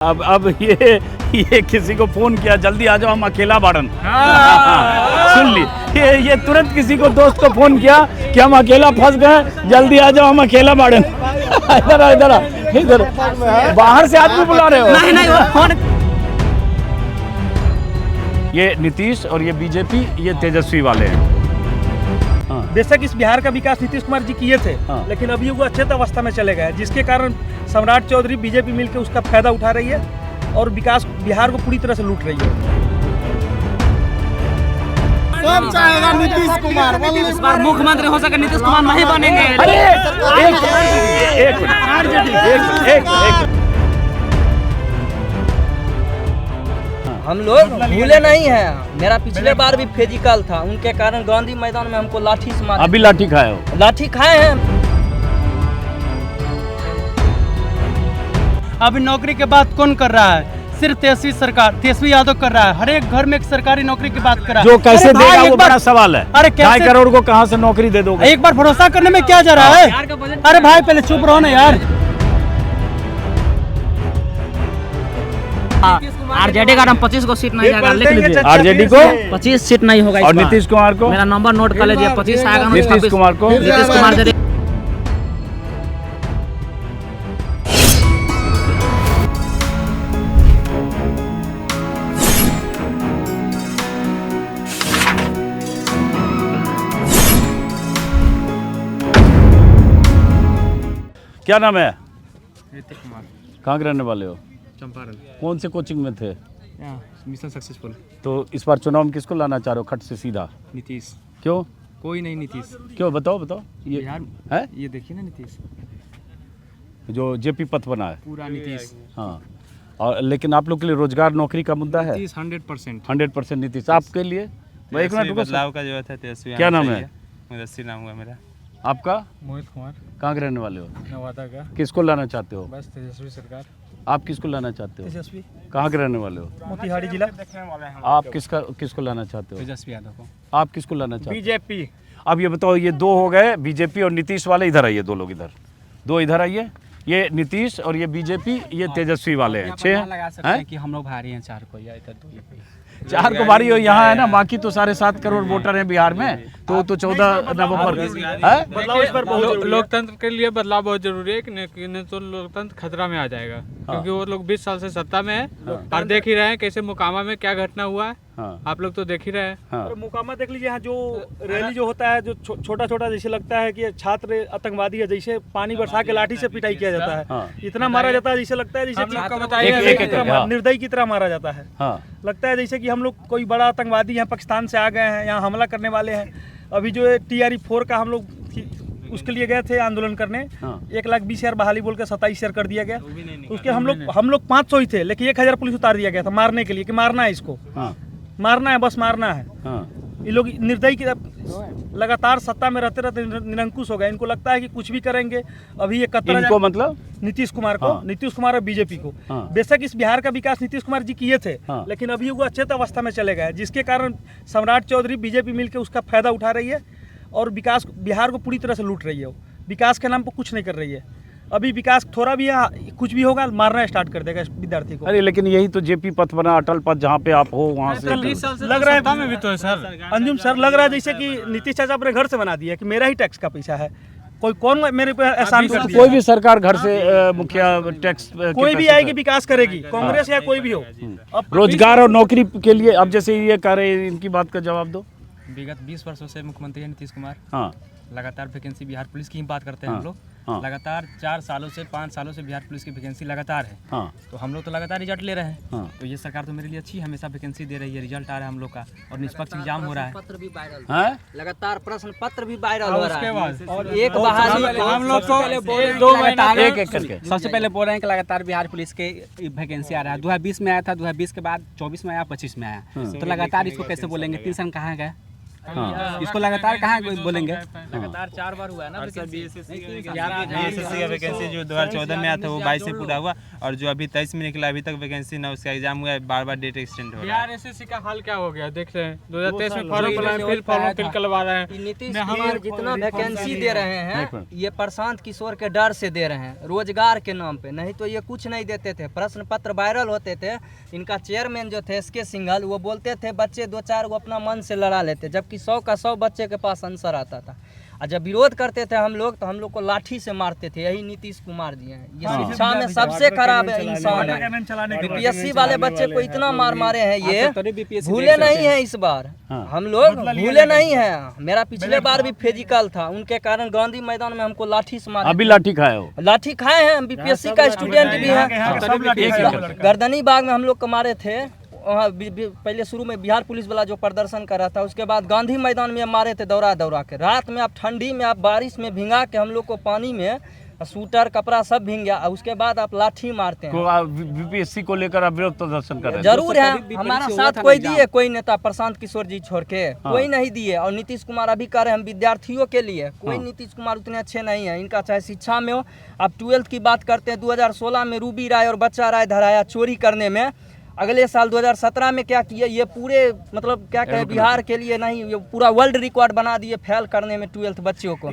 अब ये किसी को फोन किया, जल्दी आ जाओ हम अकेला बाड़न। सुन ली, ये तुरंत किसी को दोस्त को फोन किया कि हम अकेला फंस गए, जल्दी आ जाओ हम अकेला बाड़न। इधर बाहर से आदमी बुला रहे हो? नहीं वो फोन। ये नीतीश और ये बीजेपी, ये तेजस्वी वाले हैं। बेशक इस बिहार का विकास नीतीश कुमार जी किए थे, लेकिन अभी वो अचेत अवस्था में चले गए, जिसके कारण सम्राट चौधरी बीजेपी मिलकर उसका फायदा उठा रही है और विकास बिहार को पूरी तरह से लूट रही है। सब चाहेगा नीतीश कुमार, इस बार मुख्यमंत्री हो सके नीतीश कुमार नहीं बनेंगे। एक हम लोग भूले नहीं हैं, मेरा पिछले बार भी फिजिकल था, उनके कारण गांधी मैदान में हमको लाठी से मारा। अभी लाठी खाए हो? लाठी खाए हैं। अभी नौकरी की बात कौन कर रहा है? सिर्फ तेजस्वी यादव कर रहा है। हर एक घर में एक सरकारी नौकरी की बात कर रहा है। जो कैसे देगा वो बड़ा सवाल है। अरे 2.5 करोड़ को कहां से नौकरी दे दोगे? एक बार भरोसा करने में क्या जा रहा है? अरे भाई पहले चुप रहो ना यार। आरजेडी का 25 को सीट नहीं आएगा, लिख लीजिए। आरजेडी को 25 सीट नहीं होगा। और नीतीश कुमार को? मेरा नंबर नोट कर लीजिए, 25 आएगा। नीतीश कुमार को? नीतीश कुमार दे। क्या नाम है? ऋतिक कुमार। कहाँ के रहने वाले हो? चंपारण। कौन से कोचिंग में थे? Mission successful. तो इस बार चुनाव में किसको लाना चाह रहे हो खट से सीधा? नीतीश। क्यों? कोई नहीं नीतीश। क्यों बताओ ये बिहार है? ये देखिए ना नीतीश, जो जेपी पथ बना है पूरा नीतीश। हाँ, और लेकिन आप लोग के लिए रोजगार नौकरी का मुद्दा है? 100%। 100% नीतीश। आपके लिए? भाई एक मिनट रुको। बदलाव का जो है तेजस्वी। क्या नाम है? मुदस्सिर नाम हुआ मेरा। आपका? मोहित कुमार। कहाँ के रहने वाले हो? नवादा का। किसको लाना चाहते हो? बस तेजस्वी सरकार। आप किसको लाना चाहते हो? तेजस्वी। कहाँ के रहने वाले हो? मोतिहारी जिला। आप किसको लाना चाहते हो? तेजस्वी यादव को। आप किसको लाना चाहते हो? बीजेपी। अब ये बताओ, ये दो हो गए, बीजेपी और नीतीश वाले। इधर आइए, दो लोग इधर, दो इधर आइए। ये नीतीश और ये बीजेपी, ये तेजस्वी वाले हैं। 6 लगा सकते हैं कि हम लोग भारी हैं 4 को या इधर 2 4 को भारी हो यहाँ है ना, बाकी तो 7.5 करोड़ वोटर हैं बिहार में, तो 14 नवंबर है। बदलाव इस पर बहुत जरूरी है। लोकतंत्र के लिए बदलाव बहुत जरूरी है, कि नहीं तो लोकतंत्र खतरा में आ जाएगा। क्योंकि वो लोग 20 साल से सत्ता में है और देख ही रहे हैं कैसे मोकामा में क्या घटना हुआ है। आप लोग तो देख ही रहे हैं। और मोकामा देख लीजिए, यहाँ जो रैली जो होता है, जो छोटा छोटा जैसे लगता है कि छात्र आतंकवादी है, जैसे पानी बरसा के लाठी से पिटाई किया जाता है। इतना मारा जाता है जैसे लगता है जैसे निर्दयी की तरह मारा जाता है। लगता है जैसे कि हम लोग कोई बड़ा आतंकवादी यहाँ पाकिस्तान से आ गए हैं, यहाँ हमला करने वाले हैं। अभी जो TRE-4 का हम लोग उसके लिए गए थे आंदोलन करने, 1,20,000 बहाली बोल के 27,000 कर दिया गया। उसके हम लोग 500 ही थे, लेकिन 1,000 पुलिस उतार दिया गया था मारने के लिए, कि मारना है इसको, मारना है, बस मारना है। ये लोग निर्दयी की लगातार सत्ता में रहते रहते निरंकुश हो गए। इनको लगता है कि कुछ भी करेंगे। अभी ये इनको मतलब नीतीश कुमार को, नीतीश कुमार और बीजेपी को। बेशक इस बिहार का विकास नीतीश कुमार जी किए थे, लेकिन अभी वो अचेत अवस्था में चले गए, जिसके कारण सम्राट चौधरी बीजेपी मिलकर उसका फायदा उठा रही है और विकास बिहार को पूरी तरह से लूट रही है। वो विकास के नाम पर कुछ नहीं कर रही है। अभी विकास थोड़ा भी है, कुछ भी होगा मारना स्टार्ट कर देगा विद्यार्थी को। अरे लेकिन यही तो जेपी पथ बना, अटल पथ, जहाँ पे आप हो वहाँ से लग रहा है में भी तो है सर। अंजुम सर, लग रहा है जैसे कि नीतीश चाचा अपने घर से बना दिया कि मेरा ही टैक्स का पैसा है। कौन मेरे पे एहसान कर दिया? कोई भी सरकार घर से मुखिया टैक्स कोई भी आएगी विकास करेगी, कांग्रेस या कोई भी हो। अब रोजगार और नौकरी के लिए अब जैसे ये कह रहे हैं, इनकी बात का जवाब दो। विगत 20 वर्षों से मुख्यमंत्री है नीतीश कुमार। हाँ, लगातार वैकेंसी बिहार पुलिस की ही बात करते हैं हम लोग। लगातार 4 सालों से 5 सालों से बिहार पुलिस की वैकेंसी लगातार है। तो हम लोग तो लगातार रिजल्ट ले रहे हैं। तो ये सरकार तो मेरे लिए अच्छी, हमेशा वैकेंसी दे रही है, रिजल्ट आ रहा है हम लोग का, और निष्पक्ष एग्जाम हो रहा है। पत्र भी वायरल, लगातार प्रश्न पत्र भी वायरल हो रहा है। और एक बहाली हम लोग को सबसे पहले बोल रहे हैं कि लगातार बिहार पुलिस के वैकेंसी आ रहा है। 2020 में आया था, 2020 के बाद 24 में आया, 25 में आया। तो लगातार इसको कैसे बोलेंगे? 3 साल कहाँ गए? इसको लगातार कहाँ बोलेंगे? लगातार 4 बार हुआ है ना। बीएसएससी का वैकेंसी जो 2014 में आया था वो 22 से पूरा हुआ, और जो अभी 23 में निकला अभी तक वैकेंसी ना, उसका एग्जाम हुआ है, बार डेट एक्सटेंड हो रहा है। बिहार एसएससी का हाल क्या हो गया देख रहे हैं, 2023 में फॉर्म भरा है, फिर फॉर्म फिल करवा रहे हैं। नीतीश कुमार जितना वैकेंसी दे रहे हैं ये प्रशांत किशोर के डर से दे रहे हैं, रोजगार के नाम पे, नहीं तो ये कुछ नहीं देते थे। प्रश्न पत्र वायरल होते थे, इनका चेयरमैन जो थे एसके सिंघल, वो बोलते थे बच्चे 2-4 को अपना मन से लड़ा लेते, जबकि 100 का 100 बच्चे के पास आंसर आता था। और जब विरोध करते थे हम लोग तो हम लोग को लाठी से मारते थे। यही नीतीश कुमार जी हैं, ये शिक्षा में सबसे खराब इंसान है। बीपीएससी वाले बच्चे को इतना मार मारे हैं, ये भूले नहीं है इस बार। हम लोग भूले नहीं है, मेरा पिछले बार भी फिजिकल था, उनके कारण गांधी मैदान में हमको लाठी से मारे। अभी लाठी खाए हो? लाठी खाए हैं, बीपीएससी का स्टूडेंट भी है। गर्दनी बाग में हम लोग को मारे थे, वहाँ पहले शुरू में बिहार पुलिस वाला जो प्रदर्शन कर रहा था, उसके बाद गांधी मैदान में मारे थे दौड़ा के। रात में आप ठंडी में आप बारिश में भिंगा के हम लोग को पानी में सूटर कपड़ा सब भींग गया, उसके बाद आप लाठी मारते हैं। बीपीएससी को लेकर आप विरोध प्रदर्शन कर रहे हैं? जरूर है, हमारा साथ कोई दिए कोई नेता, प्रशांत किशोर जी छोड़ के कोई नहीं दिए। और नीतीश कुमार अभी कह रहे हैं हम विद्यार्थियों के लिए, कोई नीतीश कुमार उतने अच्छे नहीं है। इनका चाहे शिक्षा में हो, आप 12th की बात करते हैं, 2016 में रूबी राय और बच्चा राय धराया चोरी करने में। अगले साल 2017 में क्या किए, ये पूरे मतलब क्या कहे बिहार के लिए नहीं, ये पूरा वर्ल्ड रिकॉर्ड बना दिए फेल करने में 12th बच्चों को।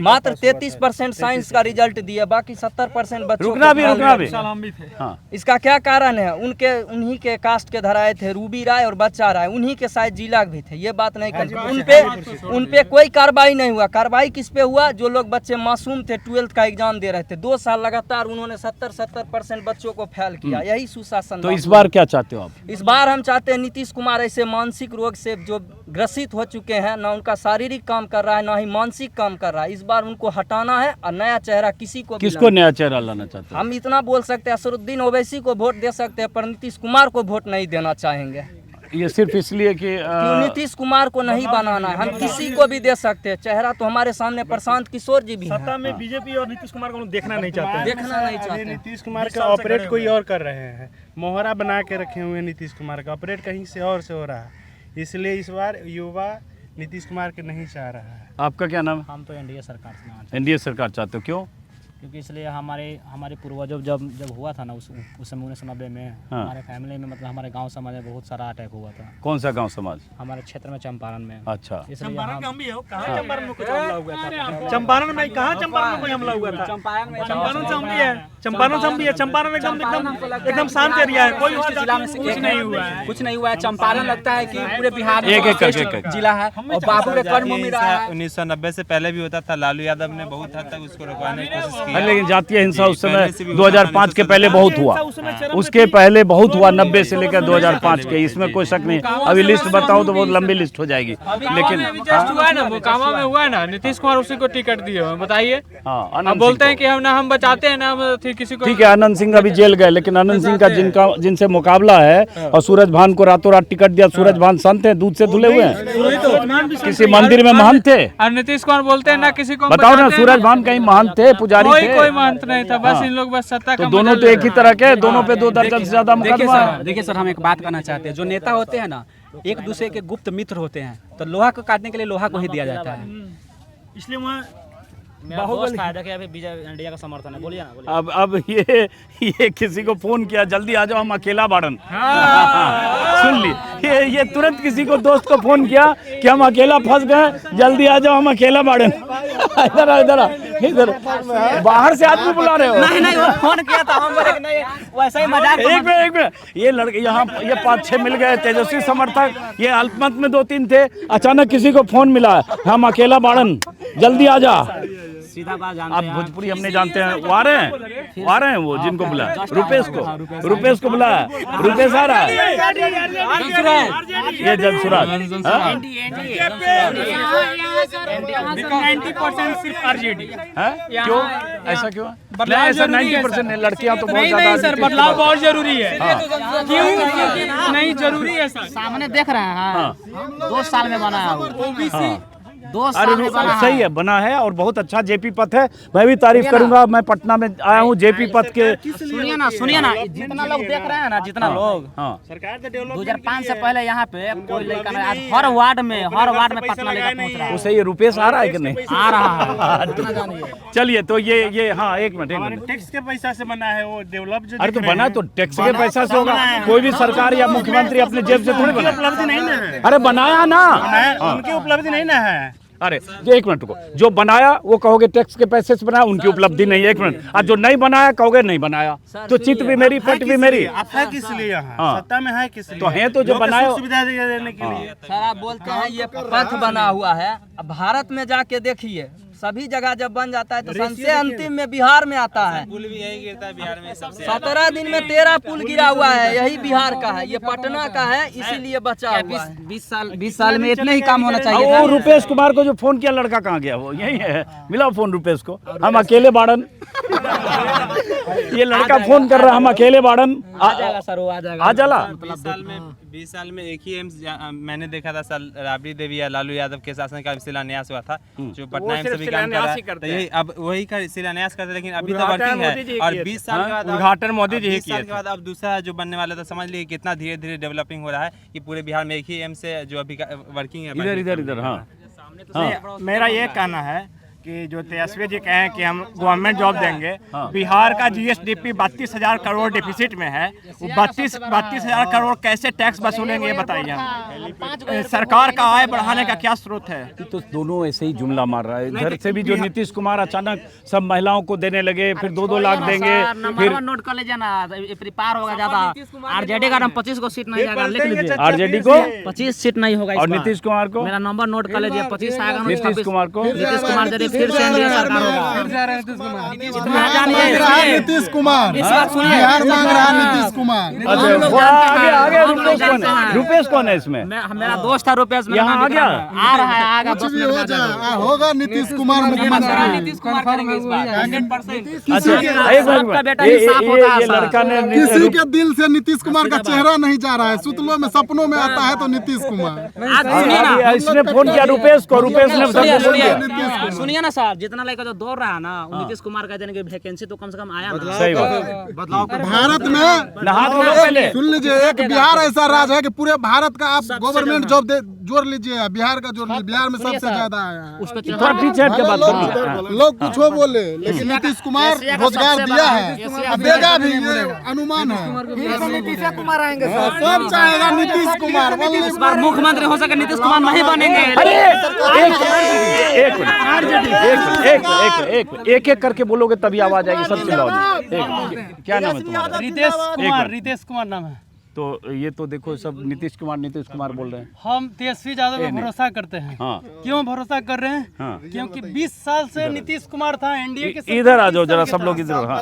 मात्र 33% साइंस का रिजल्ट दिए, बाकी 70% बच्चों रुकना भी। हाँ। इसका क्या कारण है? उन्हीं के कास्ट के धराए थे रूबी राय और बच्चा राय, उन्हीं के शायद जिला भी थे। ये बात नहीं कर, उन पे कोई कार्रवाई नहीं हुआ। कार्रवाई किस पे हुआ? जो लोग बच्चे मासूम थे 12th का एग्जाम दे रहे थे, 2 साल लगातार उन्होंने 70% बच्चों को फेल किया। यही सुशासन। तो इस बार क्या चाहते हो आप? इस बार हम चाहते हैं नीतीश कुमार ऐसे मानसिक रोग से जो ग्रसित हो चुके हैं, ना उनका शारीरिक काम कर रहा है ना ही मानसिक काम कर रहा है, इस बार उनको हटाना है और नया चेहरा किसको नया चेहरा लाना चाहते हैं? हम इतना बोल सकते हैं, असरुद्दीन ओवैसी को वोट दे सकते हैं, पर नीतीश कुमार को वोट नहीं देना चाहेंगे। ये सिर्फ इसलिए कि नीतीश कुमार को नहीं बनाना, हम किसी को भी दे सकते हैं। चेहरा तो हमारे सामने प्रशांत किशोर जी भी हैं। सत्ता में बीजेपी और नीतीश कुमार को देखना नहीं चाहते। नीतीश कुमार का ऑपरेट कोई और कर रहे हैं, मोहरा बना के रखे हुए नीतीश कुमार का ऑपरेट कहीं से और से हो रहा है, इसलिए इस बार युवा नीतीश कुमार के नहीं चाह रहा है। आपका क्या नाम है? हम तो एनडीए सरकार से। एनडीए सरकार चाहते हो, क्यों? क्योंकि इसलिए हमारे पूर्वजों जब हुआ था ना उस समय 1990 में, हमारे फैमिली में मतलब हमारे गांव समाज में बहुत सारा अटैक हुआ था। कौन सा गांव समाज? हमारे क्षेत्र में चंपारण में। अच्छा, चंपारण में भी हो? कहाँ चंपारण में कुछ हमला हुआ था? चंपारण में कहाँ चंपारण में कोई हमला हुआ था? चंपारण से हम भी है, चंपारण से हम भी है। चंपारण एकदम शांत एरिया है, कोई उसके जिला में कुछ नहीं हुआ है। कुछ नहीं हुआ है। चंपारण लगता है कि पूरे बिहार में एक जिला है और बाबू के कर्म में रहा है। 1990 से पहले भी होता था, लालू यादव ने बहुत हद तक उसको रुकवाने की कोशिश की। लेकिन जातीय हिंसा उस समय 2005 के पहले बहुत हुआ, उसके पहले बहुत हुआ, 90 से लेकर 2005 के, इसमें कोई शक नहीं। अभी लिस्ट बताऊं तो बहुत लंबी लिस्ट हो जाएगी। लेकिन हुआ है ना, मोकामा में हुआ है ना, नीतीश कुमार उसी को टिकट दिए, बताइए। हाँ, बोलते हैं कि हम बचाते हैं ना, हम किसी को। ठीक है, आनंद सिंह अभी जेल गए, लेकिन आनंद सिंह का जिनसे मुकाबला है, और सूरज भान को रातों रात टिकट दिया। सूरज भान संत हैं, दूध से धुले हुए हैं, किसी मंदिर में महंत थे। और नीतीश कुमार बोलते हैं ना किसी को बताओ ना, सूरज भान कहीं महंत थे, पुजारी थे? कोई महंत नहीं था, बस इन लोग बस सत्ता का। तो दोनों तो एक ही तरह के, दोनों पे 2 दर्जन से ज्यादा मुकदमा है। देखिए सर, हम एक बात कहना चाहते हैं, जो नेता होते हैं ना, एक दूसरे के गुप्त मित्र होते हैं, तो लोहा को काटने के लिए लोहा को ही दिया जाता है। इसलिए वहाँ बहुत फायदा कि अभी इंडिया का समर्थन है। बोलिए ना। अब ये किसी को फोन किया, जल्दी आ जाओ हम अकेला बाड़न। सुन ली, ये तुरंत किसी को दोस्त को फोन किया कि हम अकेला फंस गए, जल्दी आ जाओ हम अकेला बाड़न। इधर बाहर से आदमी बुला रहे हो? नहीं, वो फोन किया था, हम बोले नहीं, वैसा ही मजाक। एक मिनट, ये लड़के यहाँ ये 5-6 मिल गए, तेजस्वी समर्थक, ये अल्पमत में 2-3 थे। अचानक किसी को फोन मिला, हम अकेला बाड़न, जल्दी आ जा। सीधा बात जानते आप भोजपुरी हम नहीं जानते हैं, वो आ रहे हैं वो जिनको बुला, रुपेश को बुलाया, रुपेश आ रहा है, ये जनसुराज। 90% सिर्फ आरजेडी है, क्यों ऐसा क्यों? ऐसा 90% लड़कियां तो बहुत ज्यादा। सर, बदलाव बहुत जरूरी है। क्यों नहीं जरूरी है सर? सामने देख रहे हैं, 2 साल में बना है। ओबीसी 2 साल अरे में बना है। सही है, बना है और बहुत अच्छा जेपी पथ है। मैं भी तारीफ करूंगा, मैं पटना में आया हूँ जेपी पथ के। सुनिए ना जितना लोग देख रहे हैं ना, जितना लोग हाँ 2005 से पहले यहाँ पे कोई लड़का नहीं, आज हर वार्ड में पटना लेकर पहुँच रहा है। उसे ये रुपेश आ रहा है कि नहीं? आ रहा है। चलिए तो ये हाँ एक मिनट टैक्स के पैसा से बना है वो डेवलप जो अरे तो बना तो टैक्स के पैसा से होगा, कोई भी सरकार या मुख्यमंत्री अपने जेब से थोड़ी बना। उपलब्धि नहीं ना है, अरे बनाया ना, उनकी उपलब्धि नहीं ना है। अरे जो एक मिनट रुको, जो बनाया वो कहोगे टैक्स के पैसे से बनाया, उनकी उपलब्धि नहीं है। एक मिनट, और जो नहीं बनाया कहोगे नहीं बनाया, तो चित भी मेरी पट भी मेरी। आप है किस लिए यहाँ हाँ। सत्ता में है किस लिए? तो है तो जो बनाया सुविधा देने के लिए। सर आप बोलते हैं ये पथ बना हुआ है, अब भारत में जाके देखिए सभी जगह जब बन जाता है तो सबसे अंतिम में बिहार में आता है। पुल भी यही गिरता है बिहार में सबसे। 17 दिन में 13 पुल गिरा हुआ है, यही बिहार का है, ये पटना का है, इसीलिए बचा हुआ है। 20 साल में इतने ही काम होना चाहिए वो रुपेश कुमार को जो फोन किया लड़का कहाँ गया? वो यही है, मिला फोन रुपेश को। हम अकेले बाड़न ये लड़का फोन कर रहा, हम अकेले बाड़न। आ जाएगा सर, वो आ जाएगा। आ जाला 20 साल में एक ही एम्स मैंने देखा था सर, राबड़ी देवी या लालू यादव के शासन का शिलान्यास हुआ था, जो पटना एम्स से भी काम कर रहा है। तो यही अब वही का शिलान्यास करते, लेकिन अभी तो वर्किंग है। और 20 साल के बाद उद्घाटन मोदी जी 20 साल के बाद अब दूसरा जो बनने वाला, तो समझ लीजिए कितना धीरे धीरे डेवलपिंग हो रहा है कि पूरे बिहार में एक ही एम्स है जो अभी वर्किंग है। इधर हाँ मेरा ये कहना है कि जो तेजस्वी जी कहें कि हम गवर्नमेंट जॉब देंगे, बिहार का जीएसडीपी 32,000 करोड़ डिफिसिट में है, वो 32,000 करोड़ कैसे टैक्स वसूलेंगे ये बताइए हम। सरकार का आय बढ़ाने का क्या स्रोत है? तो दोनों ऐसे ही जुमला मार रहा है। इधर से भी जो नीतीश कुमार अचानक सब महिलाओं को देने लगे, फिर 2-2 लाख देंगे, फिर नोट कर लीजिए ना, पार होगा ज्यादा। आरजेडी का नाम 25 को सीट नहीं आएगा, लिख लीजिए। आरजेडी को 25 सीट नहीं होगा। और नीतीश कुमार को मेरा नंबर नोट कर लीजिए, 25 आएगा। नीतीश कुमार को नीतीश कुमार यदि फिर से एनडीए सरकार होगा, इतना जानिए नीतीश कुमार इस बात सुनिए, बिहार मांग रहा नीतीश कुमार। आगे रुपेश कौन है इसमें? मेरा दोस्त था रुपेश, यहाँ आ गया, आ रहा है, आगा कुछ भी हो जाए होगा नीतीश कुमार मुख्यमंत्री। नीतीश कुमार करेंगे इस बार 100%। अच्छा ये लड़का ने किसी के दिल से नीतीश कुमार का चेहरा नहीं जा रहा है, सुतलों में सपनों में आता है तो नीतीश कुमार। इसने फोन किया रुपेश को, रुपेश ने सबको फोन किया। सुनिए ना साहब, जितना लड़का जो दौड़ रहा है ना, नीतीश कुमार का देने की वैकेंसी तो कम से कम आया ना। सही बात। भारत में नहा तो लो पहले। सुन लीजिए, एक बिहार ऐसा राज्य है कि पूरे भारत का आप गवर्नमेंट जॉब जोड़ लीजिए, बिहार का जोड़ लीजिए, बिहार में सबसे ज्यादा आया है। थोड़ा पीछे हट के बात करो। लोग कुछ हो बोले, लेकिन नीतीश कुमार रोजगार दिया है, अब देगा भी, ये अनुमान है। नीतीश कुमार आएंगे, सब चाहेगा नीतीश कुमार। इस बार मुख्यमंत्री हो सके नीतीश कुमार नहीं बनेंगे। अरे एक करके बोलोगे तभी आवाज आएगी, सब चिल्लाओगे। क्या नाम है तुम्हारा? रितेश कुमार नाम है। तो ये तो देखो सब नीतीश कुमार बोल रहे हैं। हम तेजस्वी यादव पे भरोसा करते हैं। हाँ। क्यों भरोसा कर रहे हैं? हाँ। क्योंकि 20 साल से नीतीश कुमार था एनडीए के। इधर आ जाओ जरा सब लोग इधर। हाँ।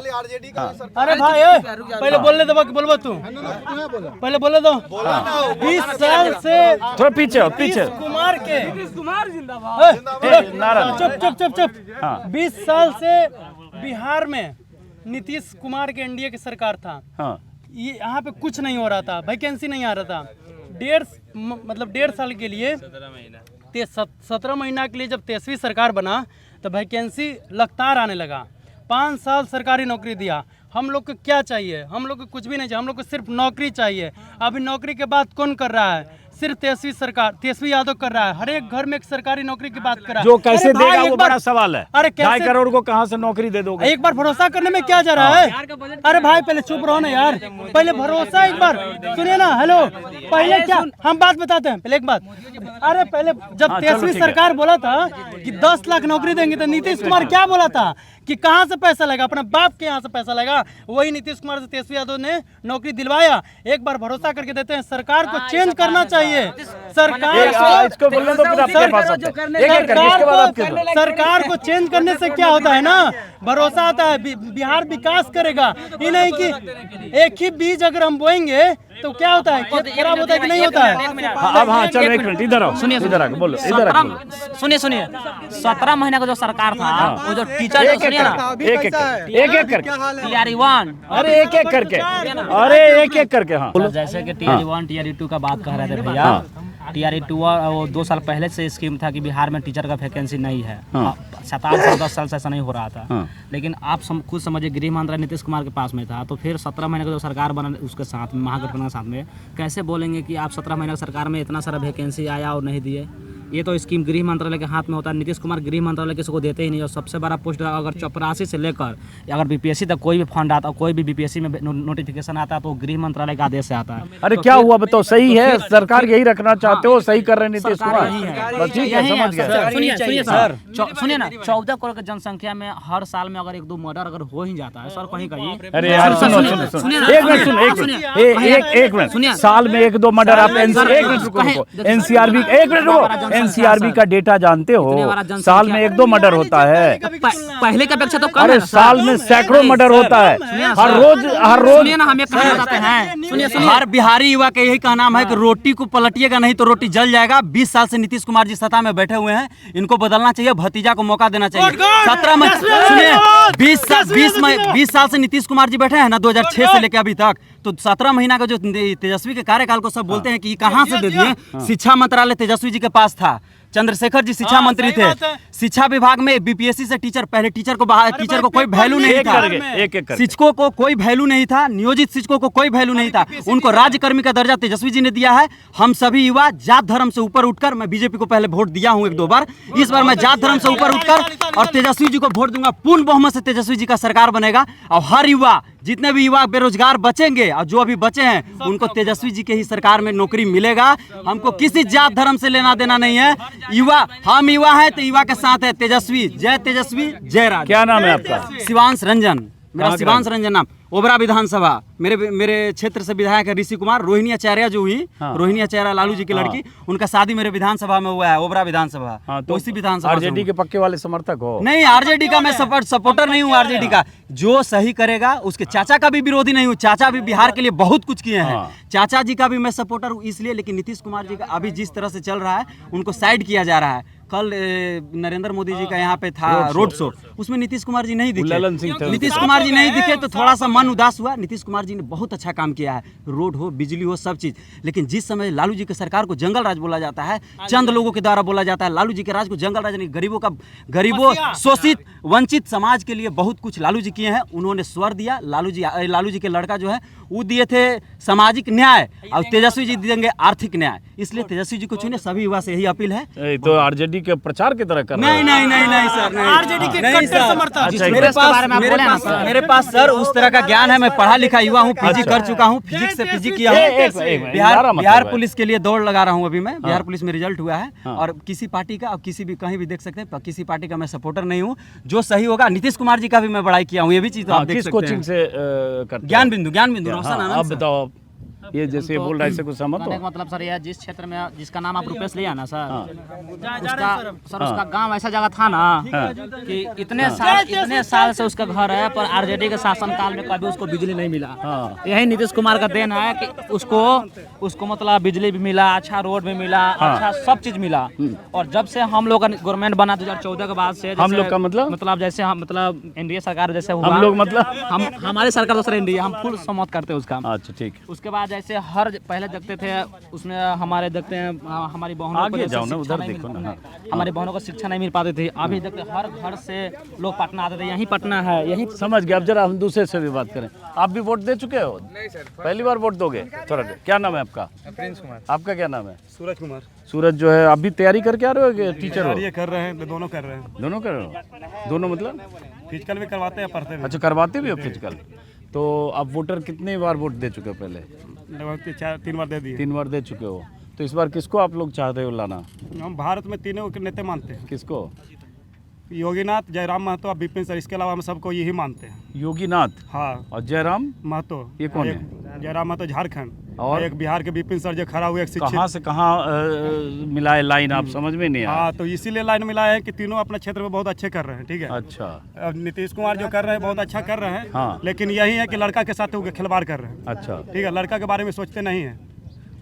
अरे भाई पहले बोलने दो, बोलबो तू पहले बोले दो। 20 साल से थोड़ा पीछे कुमार के चुप 20 साल से बिहार में नीतीश कुमार के एनडीए की सरकार था। हाँ। ये यहाँ पे कुछ नहीं हो रहा था, वैकेंसी नहीं आ रहा था। 1.5 साल के लिए 17 महीना के लिए जब तेजस्वी सरकार बना तो वैकेंसी लगातार आने लगा। 5 साल सरकारी नौकरी दिया। हम लोग को क्या चाहिए? हम लोग को कुछ भी नहीं चाहिए, हम लोग को सिर्फ नौकरी चाहिए। अभी नौकरी के बात कौन कर रहा है? सिर्फ तेजस्वी यादव कर रहा है। हर एक घर में एक सरकारी नौकरी की बात कर रहा है। जो कैसे देगा वो बड़ा सवाल है। अरे 2.5 करोड़ को कहाँ से नौकरी दे दोगे? एक बार भरोसा करने में क्या जा रहा है? अरे भाई पहले चुप रहो ना यार, पहले भरोसा एक बार सुनिए ना। हेलो, पहले क्या हम बात बताते हैं, पहले एक बात। अरे पहले जब तेजस्वी सरकार बोला था कि 10 लाख नौकरी देंगे तो नीतीश कुमार क्या बोला था कि कहाँ से पैसा लगा? अपने बाप के यहाँ से पैसा लगा। वही नीतीश कुमार से तेजस्वी यादव ने नौकरी दिलवाया। एक बार भरोसा करके देते हैं। सरकार को चेंज करना चाहिए। सरकार को चेंज करने से क्या होता है ना, भरोसा आता है, बिहार विकास करेगा। ये नहीं कि एक ही बीज अगर हम बोएंगे तो क्या होता है, खेत खराब होता है कि नहीं होता है? अब हाँ चलो एक मिनट इधर आओ, सुनिए इधर आके बोलो, इधर आके सुनिए 17 महीने का जो सरकार था, वो जो टीचर एक एक करके TRE1, अरे एक एक करके हाँ जैसे कि TRE1 TRE2 का बात कह रहे थे भैया, TRE-2 वो 2 साल पहले से स्कीम था कि बिहार में टीचर का वैकेंसी नहीं है। 7-8 साल 10 साल से ऐसा नहीं हो रहा था। लेकिन आप खुद समझिए, गृह मंत्रालय नीतीश कुमार के पास में था, तो फिर 17 महीने का जो सरकार बना उसके साथ में, महागठबंधन के साथ में, कैसे बोलेंगे कि आप 17 महीने की सरकार में इतना सारा वैकेंसी आया और नहीं दिए? ये तो स्कीम गृह मंत्रालय के हाथ में होता है। नीतीश कुमार गृह मंत्रालय किसी को देते ही नहीं। और सबसे बड़ा पोस्ट अगर 84 से लेकर अगर बीपीएससी तक कोई भी फंड आता, कोई भी बीपीएससी में नोटिफिकेशन आता है तो गृह मंत्रालय का आदेश से आता है। अरे क्या हुआ बताओ? सही है, सरकार यही रखना चाहते हो, सही कर रहे हैं नीतीश कुमार। बस ठीक है, समझ गए। सुनिए सर, सुनिए ना, 14 करोड़ की जनसंख्या में हर साल में अगर 1-2 मर्डर अगर हो ही जाता है सर कहीं कहीं। अरे यार सुनो, एक मिनट, साल में 1-2 मर्डर आप एनसीआरबी का डेटा जानते हो? साल में 1-2 मर्डर होता है। पहले की अपेक्षा तो कम अरे है। साल में सैकड़ों मर्डर होता है हर रोज। सुनिए ना, हम ये कहना चाहते हैं, सुनिए, हर बिहारी युवा का यही कहना है कि रोटी को पलटिएगा नहीं तो रोटी जल जाएगा। 20 साल से नीतीश कुमार जी सत्ता में बैठे हुए हैं, इनको बदलना चाहिए, भतीजा को मौका देना चाहिए। 17 में सुनिए, 20 साल से नीतीश कुमार जी बैठे हैं ना, 2006 से लेकर अभी तक, तो 17 महीना का जो तेजस्वी के कार्यकाल को सब बोलते हैं कि कहां से दे दिए। शिक्षा मंत्रालय तेजस्वी जी के पास था, चंद्रशेखर जी शिक्षा मंत्री थे। शिक्षा विभाग में बीपीएससी से टीचर को कोई वैल्यू नहीं था, शिक्षकों को कोई वैल्यू नहीं था, नियोजित शिक्षकों को कोई वैल्यू नहीं था। उनको राज्यकर्मी का दर्जा तेजस्वी जी ने दिया है। हम सभी युवा जात धर्म से ऊपर उठकर, मैं बीजेपी को पहले वोट दिया हूं 1-2 बार, इस बार मैं जात धर्म से ऊपर उठकर और तेजस्वी जी को वोट दूंगा। पूर्ण बहुमत से तेजस्वी जी का सरकार बनेगा और हर युवा, जितने भी युवा बेरोजगार बचेंगे और जो अभी बचे हैं उनको तेजस्वी जी के ही सरकार में नौकरी मिलेगा। हमको किसी जात धर्म से लेना देना नहीं है। युवा, हम युवा हैं तो युवा के साथ है तेजस्वी। जय राज। क्या नाम है आपका? शिवांश रंजन, मेरा शिवांश रंजन नाम। ओबरा विधानसभा, मेरे क्षेत्र से विधायक है ऋषि कुमार। रोहिणी आचार्य जो हुई, रोहिणी आचार्य लालू जी की लड़की, उनका शादी मेरे विधानसभा में हुआ है, ओबरा विधानसभा। तो इसी विधानसभा आरजेडी के पक्के वाले समर्थक हो? नहीं, आरजेडी का मैं सपोर्टर नहीं हूँ। आरजेडी का जो सही करेगा, उसके चाचा का भी विरोधी नहीं हूँ। चाचा भी बिहार के लिए बहुत कुछ किए हैं। चाचा जी का भी मैं सपोर्टर हूँ इसलिए। लेकिन नीतीश कुमार जी का अभी जिस तरह से चल रहा है, उनको साइड किया जा रहा है। कल नरेंद्र मोदी जी का यहाँ पे था रोड शो, उसमें नीतीश कुमार जी नहीं दिखे। नीतीश कुमार जी नहीं दिखे तो थोड़ा सा मन उदास हुआ। नीतीश कुमार जी ने बहुत अच्छा काम किया है, रोड हो, बिजली हो, सब चीज। लेकिन जिस समय लालू जी की सरकार को जंगल राज बोला जाता है, चंद लोगों के द्वारा बोला जाता है, लालू जी के राज को जंगल राज नहीं, गरीबों शोषित वंचित समाज के लिए बहुत कुछ लालू जी किए हैं। उन्होंने स्वर दिया। लालू जी के लड़का जो है वो दिए थे सामाजिक न्याय और तेजस्वी जी देंगे आर्थिक न्याय, इसलिए तेजस्वी जी को चुने। सभी युवा से यही अपील है। तो आरजेडी के प्रचार की तरह कर नहीं सर, आरजेडी के कट्टर समर्थक। मेरे पास सर उस तरह का ज्ञान है। मैं पढ़ा लिखा युवा हूँ, पीजी कर चुका हूँ, फिजिक्स से पीजी किया हूँ। बिहार पुलिस के लिए दौड़ लगा रहा हूँ अभी मैं। बिहार पुलिस में रिजल्ट हुआ है और किसी पार्टी का, अब किसी भी कहीं भी देख सकते हैं, किसी पार्टी का मैं सपोर्टर नहीं हूँ। जो सही होगा, नीतीश कुमार जी का भी मैं बड़ाई किया हूँ, ये भी चीज तो आप देख सकते हैं। कोचिंग से ज्ञान बिंदु। अब बताओ, ये जैसे बोल रहा है इससे कुछ सहमत हो? मतलब सर ये जिस क्षेत्र में जिसका नाम आप रुपेश लिया ना सर, उसका गांव ऐसा जगह था ना कि इतने साल से उसका घर है, पर आरजेडी के शासन काल में कभी उसको बिजली नहीं मिला। यही नीतीश कुमार का देन है कि उसको मतलब बिजली भी मिला, अच्छा रोड भी मिला, अच्छा सब चीज मिला। और जब से हम लोग का गवर्नमेंट बना 2014 के बाद से, हम लोग का मतलब जैसे हम मतलब एनडीए सरकार जैसे हुआ, हम लोग मतलब हमारी सरकार दूसरा एनडीए, हम फुल समर्थन करते हैं उसका। अच्छा ठीक। उसके बाद जैसे हर पहले देखते थे उसमें हमारे देखते हैं हमारी बहनों को जाओ ना, उधर देखो ना, हमारी बहनों को शिक्षा नहीं मिल पाती थी। अभी देखते हर घर से लोग पटना आते थे, यही पटना है, यही समझ गए। अब जरा हम दूसरे से भी बात करें। आप भी वोट दे चुके हो? नहीं सर, पहली बार वोट दोगे? थोड़ा क्या नाम है आपका? प्रिंस कुमार। आपका क्या नाम है? सूरज कुमार। सूरज जो है अभी तैयारी करके आ रहे हो कि टीचर हो? ये कर रहे हैं, दोनों कर रहे हैं। दोनों कर रहे हो? दोनों मतलब फिजिकल भी करवाते हैं, पढ़ते भी। अच्छा, करवाते भी हो फिजिकल? तो आप वोटर कितने बार वोट दे चुके हो? पहले लगभग 3 बार दे दिए। 3 बार दे चुके हो। तो इस बार किसको आप लोग चाहते हो लाना? हम भारत में तीनों के नेता मानते हैं। किसको? योगीनाथ, जयराम महतो और विपिन सर। इसके अलावा हम सबको यही मानते हैं। योगीनाथ, हाँ, और जयराम महतो, ये कौन है? जयराम महतो झारखंड, और एक बिहार के विपिन सर जो खड़ा हुए, एक शिक्षक। कहाँ से कहाँ मिला है लाइन, आप समझ में नहीं आया? हाँ, तो इसीलिए लाइन मिला है कि तीनों अपने क्षेत्र में बहुत अच्छे कर रहे हैं। ठीक है। अच्छा। अब नीतीश कुमार जो कर रहे हैं बहुत अच्छा कर रहे हैं। हाँ। लेकिन यही है कि लड़का के साथ वो खिलवाड़ कर रहे हैं। अच्छा, ठीक है। लड़का के बारे में सोचते नहीं है।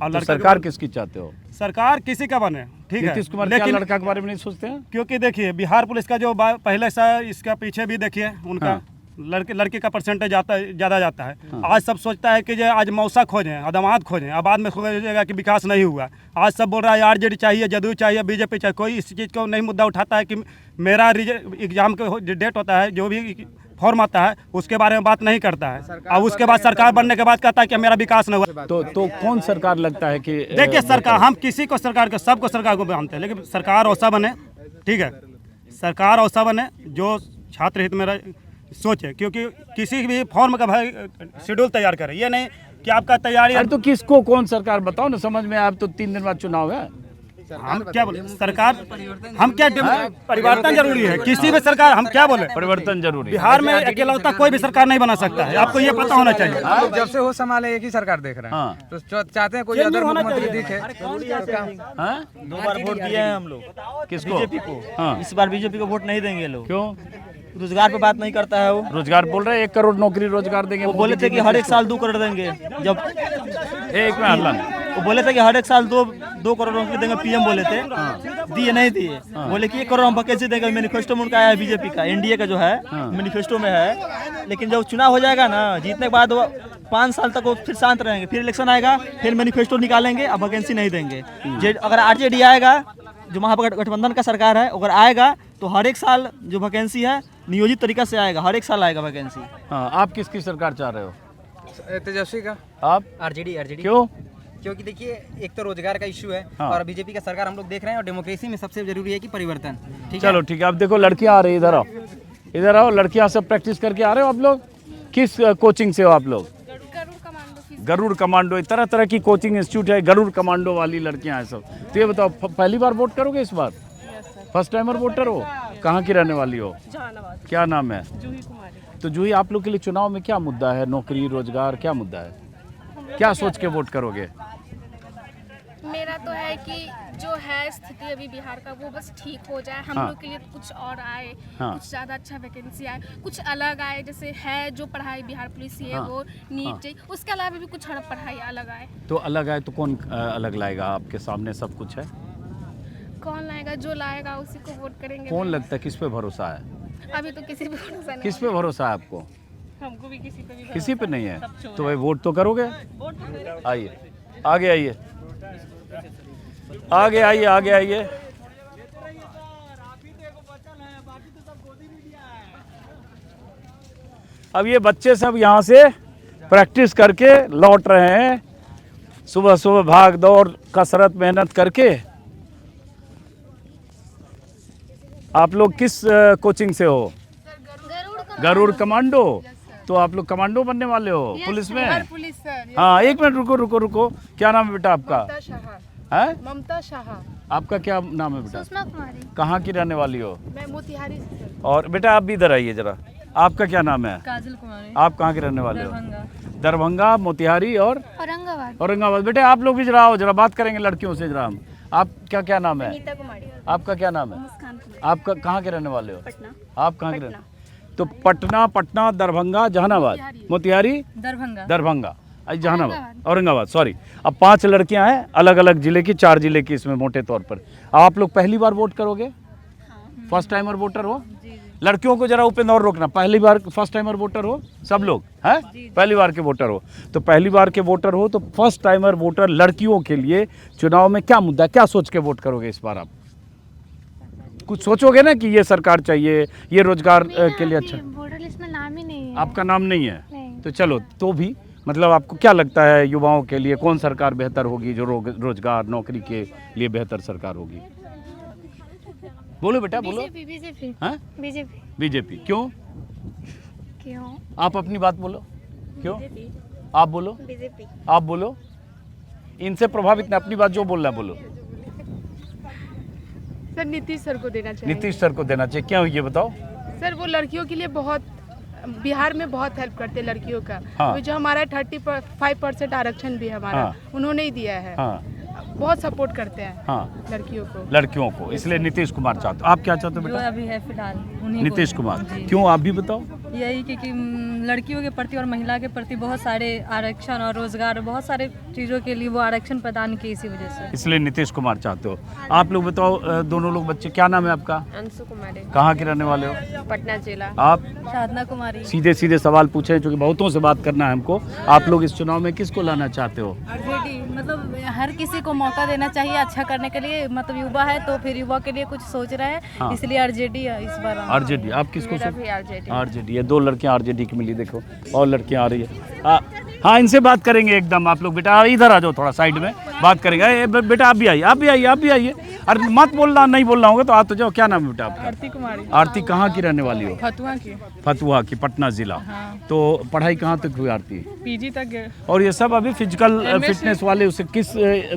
और तो सरकार किसकी चाहते हो? सरकार किसी का बने, ठीक है, नीतीश कुमार लेकिन लड़का के बारे में नहीं सोचते हैं? क्योंकि देखिए बिहार पुलिस का जो पहले से इसका पीछे भी देखिए उनका लड़के का परसेंटेज ज़्यादा जाता है। आज सब सोचता है कि जो आज मौसा खोजें, अदमात खोजें, अब बाद में सोचेगा कि विकास नहीं हुआ। आज सब बोल रहा है आरजेडी चाहिए, जदयू चाहिए, बीजेपी चाहिए। कोई इस चीज़ को नहीं मुद्दा उठाता है कि मेरा एग्जाम का डेट होता है, जो भी फॉर्म आता है उसके बारे में बात नहीं करता है। अब उसके बाद सरकार बनने के बाद कहता है कि मेरा विकास नहीं हुआ। तो कौन सरकार लगता है कि देखिए सरकार, हम किसी को सरकार को, सबको सरकार को मानते हैं, लेकिन सरकार ऐसा बने, ठीक है, सरकार ऐसा बने जो छात्र हित में सोचे। क्योंकि किसी भी फॉर्म का भाई शेड्यूल तैयार करे, ये नहीं कि आपका तैयारी। अरे तो किसको कौन सरकार बताओ ना, समझ में। अब तो 3 दिन बाद चुनाव है। हम क्या बोले सरकार, हम क्या परिवर्तन जरूरी है किसी भी सरकार, हम क्या बोले परिवर्तन जरूरी है। बिहार में अकेलौता कोई भी सरकार नहीं बना सकता है, आपको ये पता होना चाहिए। हम जब से हो संभाले एक ही सरकार देख रहे हैं, तो चाहते हैं कोई अदर मुख्यमंत्री दिखे। 2 बार वोट दिए हैं हम लोग। किसको? बीजेपी को। इस बार बीजेपी को वोट नहीं देंगे लोग। क्यों? रोजगार पे बात नहीं करता है वो। रोजगार बोल रहे हैं 1 करोड़ नौकरी रोजगार देंगे। वो बोले थे कि हर एक साल 2 करोड़ देंगे। जब एक में हल्ला वो बोले थे कि हर एक साल 2 करोड़ नौकरी देंगे, पीएम बोले थे। दिए नहीं दिए। बोले कि 1 करोड़ हम वैकेंसी देंगे। मैनिफेस्टो में उनका आया है, बीजेपी का, एनडीए का जो है मैनिफेस्टो में है। लेकिन जब चुनाव हो जाएगा ना, जीतने के बाद 5 साल तक वो फिर शांत रहेंगे, फिर इलेक्शन आएगा, फिर मैनिफेस्टो निकालेंगे, अब वैकेंसी नहीं देंगे। अगर आरजेडी आएगा, जो महागठबंधन का सरकार है, अगर आएगा तो हर एक साल जो वैकेंसी है नियोजित तरीका से आएगा, हर एक साल आएगा वैकेंसी। हाँ, आप किसकी सरकार चाह रहे हो? तेजस्वी का। आप? आरजेडी। क्यों? क्योंकि देखिए, एक तो रोजगार का इशू है और बीजेपी का सरकार हम लोग देख रहे हैं, और डेमोक्रेसी में सबसे जरूरी है कि परिवर्तन। चलो ठीक है। अब देखो लड़कियां आ रही है, इधर आओ। लड़कियां सब प्रैक्टिस करके आ रहे हो आप लोग? किस कोचिंग से हो आप लोग? गरुड़ कमांडो। तरह तरह की कोचिंग इंस्टीट्यूट है, गरुड़ कमांडो वाली लड़कियां हैं सब। तो ये बताओ, पहली बार वोट करोगे इस बार? फर्स्ट टाइमर वोटर हो? कहाँ की रहने वाली हो? क्या नाम है? जूही कुमारी। तो जूही, आप लोग के लिए चुनाव में क्या मुद्दा है? नौकरी, रोजगार, क्या मुद्दा है? क्या सोच के वोट करोगे? मेरा तो है कि जो है स्थिति अभी बिहार का, वो बस ठीक हो जाए। हम लोग के लिए कुछ और आए, कुछ ज़्यादा अच्छा वैकेंसी आए, कुछ अलग आए। जैसे है जो पढ़ाई बिहार पुलिस ये वो नीट चाहिए, उसके अलावा भी कुछ पढ़ाई अलग आए। तो अलग आए तो कौन अलग लाएगा? आपके सामने सब कुछ है। कौन लाएगा? जो लाएगा उसी को वोट करेंगे। कौन लगता है? किस पे भरोसा है? अभी तो किसी पे भरोसा नहीं। किस पे भरोसा है आपको? हमको भी किसी पे भी किसी पे नहीं है। तो भाई वोट तो करोगे? आइए आगे, आइए आगे, आइए आगे, आइए। अब ये बच्चे सब यहाँ से प्रैक्टिस करके लौट रहे हैं, सुबह सुबह भाग दौड़ कसरत मेहनत करके। आप लोग किस कोचिंग से हो? गरुड़ कमांडो। तो आप लोग कमांडो बनने वाले हो पुलिस में? हाँ, 1 मिनट रुको रुको रुको। क्या नाम है बेटा आपका? है? ममता शाह। आपका क्या नाम है बेटा? सुषमा कुमारी। कहाँ की रहने वाली हो? मैं मोतिहारी से। और बेटा आप भी इधर आइए जरा। आपका क्या नाम है? काजल कुमारी। आप कहाँ के रहने वाले हो? दरभंगा, मोतिहारी और औरंगाबाद। औरंगाबाद। बेटे आप लोग भी जरा आओ, जरा बात करेंगे लड़कियों से जरा हम। आपका क्या नाम है? नीता कुमारी। आपका क्या नाम है? मुस्कान कुमारी। आपका कहाँ के रहने वाले हो? पटना। आप कहाँ के रहने? तो पटना, दरभंगा, जहानाबाद, मोतिहारी, दरभंगा, जहानाबाद, औरंगाबाद। सॉरी। अब 5 लड़कियां हैं, अलग अलग जिले की, 4 जिले की इसमें मोटे तौर पर। आप लोग पहली बार वोट करोगे? फर्स्ट टाइमर वोटर हो? लड़कियों को जरा उपेंद्र और रोकना। पहली बार फर्स्ट टाइमर वोटर हो सब लोग? हैं? पहली बार के वोटर हो? तो पहली बार के वोटर हो तो फर्स्ट टाइमर वोटर लड़कियों के लिए चुनाव में क्या मुद्दा, क्या सोच के वोट करोगे इस बार? आप कुछ सोचोगे ना कि ये सरकार चाहिए, ये रोजगार के लिए अच्छा। वोटर लिस्ट में नाम ही नहीं है। आपका नाम नहीं है? तो चलो, तो भी मतलब आपको क्या लगता है युवाओं के लिए कौन सरकार बेहतर होगी, जो रोजगार नौकरी के लिए बेहतर सरकार होगी? बोलो बेटा, बोलो। बीजेपी। हाँ? बीजेपी। बीजेपी। क्यों? आप अपनी बात बोलो। क्यों? आप बोलो। बीजेपी। आप बोलो। इनसे प्रभावित नहीं, अपनी बात जो बोल रहा है बोलो। सर नीतीश सर को देना चाहिए। नीतीश सर को देना चाहिए। क्यों, ये बताओ। सर वो लड़कियों के लिए बहुत, बिहार में बहुत हेल्प करते हैं लड़कियों का। वो जो हमारा 35% आरक्षण भी हमारा उन्होंने ही दिया है। बहुत सपोर्ट करते हैं लड़कियों को। इसलिए नीतीश कुमार चाहते हो। आप क्या चाहते हो बेटा? अभी है फिलहाल नीतीश कुमार। क्यों, आप भी बताओ। यही कि लड़कियों के प्रति और महिला के प्रति बहुत सारे आरक्षण और रोजगार, बहुत सारे चीज़ों के लिए वो आरक्षण प्रदान किए इसी वजह से। इसलिए नीतीश कुमार चाहते हो। आप लोग बताओ, दोनों लोग बच्चे, क्या नाम है आपका? अंशु कुमारी। कहाँ के रहने वाले हो? पटना जिला। आप? साधना कुमारी। सीधे सीधे सवाल पूछे, क्योंकि बहुतों से बात करना है हमको। आप लोग इस चुनाव में किसको लाना चाहते हो? आरजेडी। मतलब हर किसी को मौका देना चाहिए अच्छा करने के लिए, मतलब युवा है तो फिर युवा के लिए कुछ सोच रहे हैं। हाँ। इसलिए आरजेडी है इस बार। आरजेडी। आप किसको? आरजेडी। आरजेडी। ये 2 लड़कियां आरजेडी की मिली, देखो और लड़कियां आ रही है। हाँ, इनसे बात करेंगे एकदम। आप लोग बेटा इधर आ जाओ, थोड़ा साइड में बात करेंगे। बेटा आप भी आइए, आप भी आइए, आप भी आइए। अरे मत बोलना, नहीं बोलना होगा तो आ तो जाओ। क्या नाम है बेटा आपका? आरती कुमारी। आरती कहाँ की रहने वाली हो? फतुहा की। फतुहा की, पटना जिला। हाँ। तो पढ़ाई कहाँ तक हुई आरती? पीजी तक गए। और ये सब अभी फिजिकल फिटनेस वाले, उसे किस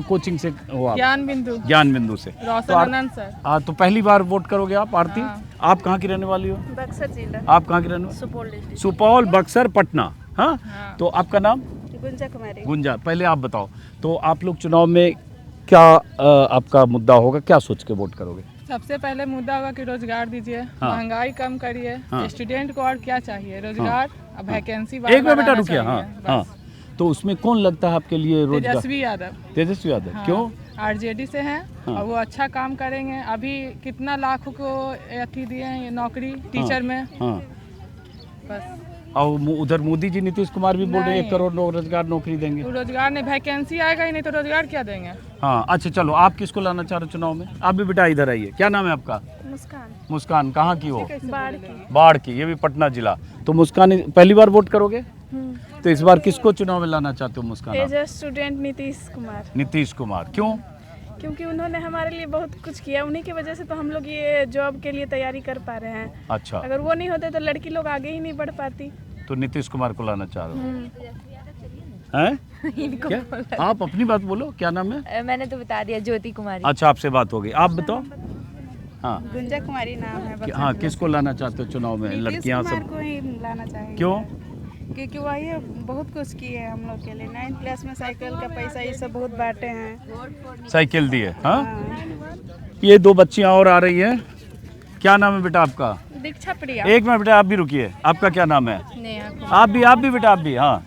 कोचिंग से हुआ? ज्ञान बिंदु। ज्ञान बिंदु से। रोशन आनंद सर। हाँ, तो पहली बार वोट करोगे आप आरती? हाँ। आप कहाँ की रहने वाली हो? बक्सर जिला। आप कहाँ की रहने वाली? सुपौल डिस्ट्रिक्ट। सुपौल, बक्सर, पटना। हाँ। तो आपका नाम? गुंजा कुमारी। गुंजा। पहले आप बताओ, तो आप लोग चुनाव में क्या आपका मुद्दा होगा, क्या सोच के वोट करोगे? सबसे पहले मुद्दा होगा कि रोजगार दीजिए। हाँ। महंगाई कम करिए। हाँ। स्टूडेंट को और क्या चाहिए? रोजगार, वैकेंसी। एक मिनट बेटा रुकिए। हाँ हाँ, तो उसमें कौन लगता है आपके लिए रोजगार? तेजस्वी यादव। तेजस्वी यादव। हाँ। क्यों? आरजेडी से हैं। हाँ। और वो अच्छा काम करेंगे। अभी कितना लाखों को अथी दिए हैं ये नौकरी टीचर में। हाँ। बस। और उधर मोदी जी, नीतीश कुमार भी बोल रहे हैं 1 करोड़ रोजगार नौकरी देंगे। तो रोजगार नहीं, वैकेंसी आएगा ही नहीं तो रोजगार क्या देंगे? हाँ, अच्छा चलो, आप किसको लाना चाह रहे हो चुनाव में? आप भी बेटा इधर आइए। क्या नाम है आपका? मुस्कान। मुस्कान। कहाँ की हो? बाढ़ की। बाढ़ की। ये भी पटना जिला। तो मुस्कान पहली बार वोट करोगे? तो इस बार किसको चुनाव में लाना चाहते हो Muskaan? As a student Nitish Kumar. Nitish Kumar. क्यों? क्योंकि उन्होंने हमारे लिए बहुत कुछ किया, उन्हीं की वजह से तो हम लोग ये जॉब के लिए तैयारी कर पा रहे हैं। अच्छा। अगर वो नहीं होते तो लड़की लोग आगे ही नहीं बढ़ पाती। तो नीतीश कुमार को लाना चाह रहे हो? हैं? क्या? आप अपनी बात बोलो, क्या नाम है? मैंने तो बता दिया, ज्योति कुमारी। अच्छा, आपसे बात हो गई। आप बताओ। हाँ। गुंजा कुमारी नाम है। हाँ, किसको लाना चाहते हो चुनाव में? लड़कियां सब को ही लाना चाहिए। क्यों? क्योंकि वही बहुत कुछ किए हैं हम लोग के लिए। 9th क्लास में साइकिल का पैसा ये सब बहुत बांटे हैं। साइकिल दिए। हाँ। ये 2 बच्चियां और आ रही हैं। क्या नाम है बेटा आपका? दीक्षा प्रिया। एक मिनट बेटा, आप भी रुकिए। आपका क्या नाम है? आप भी बेटा, आप भी। हाँ,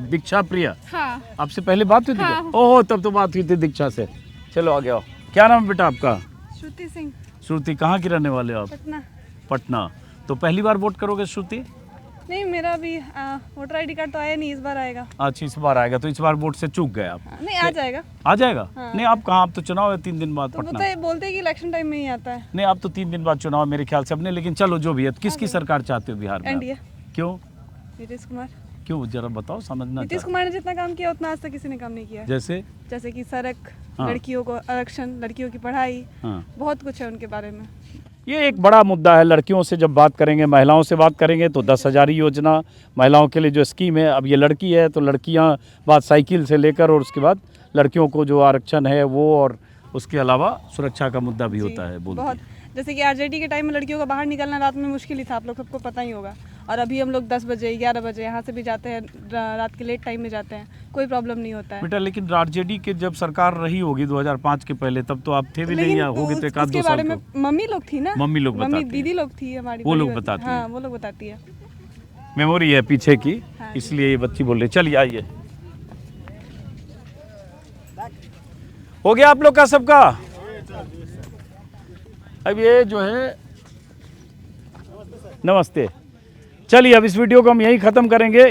दीक्षा प्रिया। हाँ। आपसे पहले बात हुई थी? हाँ। ओहो, तब तो बात हुई थी दीक्षा से। चलो आगे आओ। क्या नाम है बेटा आपका? श्रुति सिंह। श्रुति। कहाँ की रहने वाले हो आप? पटना। पटना। तो पहली बार वोट करोगे श्रुति? नहीं, मेरा भी वोटर ID कार्ड तो आया नहीं, इस बार आएगा। अच्छा, इस बार आएगा। तो इस बार वोट से चूक गए आप? नहीं, आ जाएगा। आ जाएगा? हाँ। नहीं, आप कहाँ? आप तो चुनाव है 3 दिन बाद तो पटना। बोलते हैं कि इलेक्शन टाइम में ही आता है। नहीं, आप तो 3 दिन बाद चुनाव मेरे ख्याल से अपने। लेकिन चलो जो भी है, किसकी सरकार चाहते हो बिहार में? एनडीए। क्यों? नीतीश कुमार। क्यों, जरा बताओ, समझना। नीतीश कुमार ने जितना काम किया उतना आज तक किसी ने काम नहीं किया। जैसे कि सड़क, हाँ। लड़कियों को आरक्षण, लड़कियों की पढ़ाई। हाँ। बहुत कुछ है उनके बारे में। ये एक बड़ा मुद्दा है। लड़कियों से जब बात करेंगे, महिलाओं से बात करेंगे, तो 10,000 योजना महिलाओं के लिए जो स्कीम है। अब ये लड़की है तो लड़कियां बात साइकिल से लेकर, और उसके बाद लड़कियों को जो आरक्षण है वो, और उसके अलावा सुरक्षा का मुद्दा भी होता है। बहुत, जैसे कि आरजेडी के टाइम में लड़कियों का बाहर निकलना रात में मुश्किल ही था, आप लोग सबको पता ही होगा। और अभी हम लोग 10 बजे 11 बजे यहाँ से भी जाते हैं, रात के लेट टाइम में जाते हैं, कोई प्रॉब्लम नहीं होता है बेटा। लेकिन आरजेडी के जब सरकार रही होगी 2005 के पहले, तब तो आप थे भी नहीं, हो गए तो 1-2 साल में मम्मी लोग थी ना। मम्मी लोग बताती, दीदी लोग थी हमारी, वो लोग बताती है। हाँ, वो लोग बताती है। मेमोरी है पीछे की, इसलिए ये बच्ची बोल रही। चलिए आइए। हो गया आप लोग का सबका? अब ये जो है, नमस्ते। चलिए अब इस वीडियो को हम यहीं ख़त्म करेंगे।